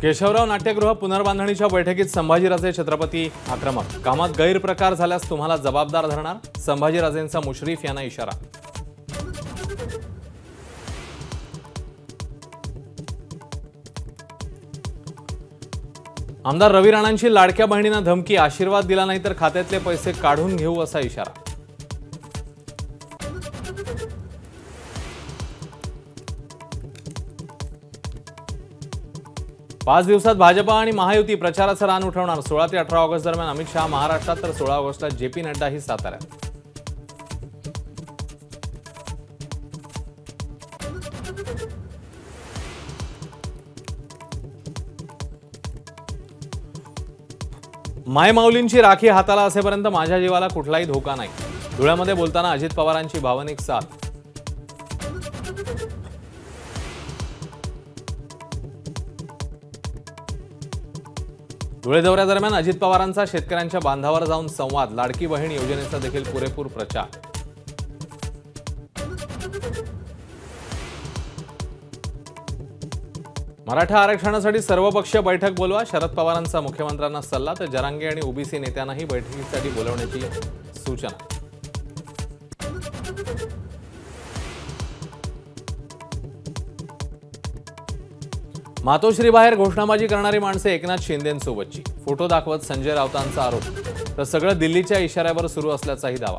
केशवराव नाट्यगृह पुनर्बांधणीच्या बैठकीत संभाजीराजे छत्रपती आक्रमक। कामात गैरप्रकार झाल्यास तुम्हाला जबाबदार धरणार, संभाजीराजेंचा मुश्रीफ यांना इशारा। आमदार रवी राणांची लाडक्या बहिणींना धमकी, आशीर्वाद दिला नाही तर खात्यातले पैसे काढून घेऊ असा इशारा। 5 दिवसात भाजपा आणि महायुती प्रचाराचं रान उठवणार। 16 ते 18 ऑगस्ट दरम्यान अमित शहा महाराष्ट्रात तर 16 ऑगस्टला जेपी नड्डा ही साताऱ्यात। मायमाऊलींची राखी हाताला असेपर्यंत माझ्या जीवाला कुठलाही धोका नाही। धुळ्यामध्ये बोलताना अजित पवारांची भावनिक साथ। धुळे दौऱ्यादरम्यान अजित पवारांचा शेतकऱ्यांच्या बांधावर जाऊन संवाद। लाडकी बहीण योजनेचा देखील पुरेपूर प्रचार। मराठा आरक्षणासाठी सर्वपक्षीय बैठक बोलवा। शरद पवारांचा मुख्यमंत्र्यांना सल्ला, तर जरांगे आणि ओबीसी नेत्यांनाही बैठकीसाठी बोलवण्याची सूचना। मातोश्री बाहेर घोषणाबाजी करणारी माणसे एकनाथ शिंदेंसोबतची। फोटो दाखवत संजय राऊतांचा आरोप, तर सगळं दिल्लीच्या इशाऱ्यावर सुरू असल्याचाही दावा।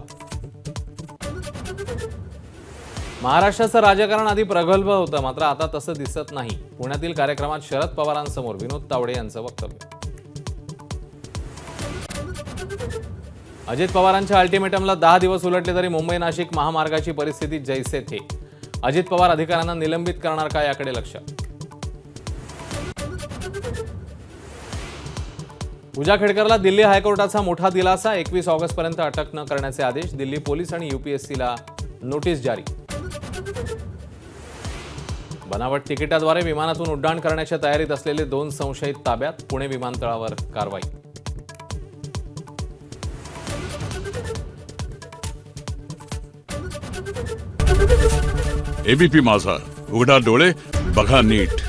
महाराष्ट्राचं राजकारण आधी प्रगल्भ होतं, मात्र आता तसं दिसत नाही। पुण्यातील कार्यक्रमात शरद पवारांसमोर विनोद तावडे यांचं वक्तव्य। अजित पवारांच्या अल्टिमेटमला 10 दिवस उलटले तरी मुंबई नाशिक महामार्गाची परिस्थिती जैसे थे। अजित पवार अधिकाऱ्यांना निलंबित करणार का याकडे लक्ष। पूजा खेडकरला दिल्ली हायकोर्टाचा मोठा दिलासा। 21 ऑगस्टपर्यंत अटक न करण्याचे आदेश। दिल्ली पोलीस आणि यूपीएससीला नोटीस जारी। बनावट तिकिटाद्वारे विमानातून उड्डाण करण्याच्या तयारीत असलेले 2 संशयित ताब्यात। पुणे विमानतळावर कारवाई। एबीपी माझा, उघडा डोळे बघा नीट।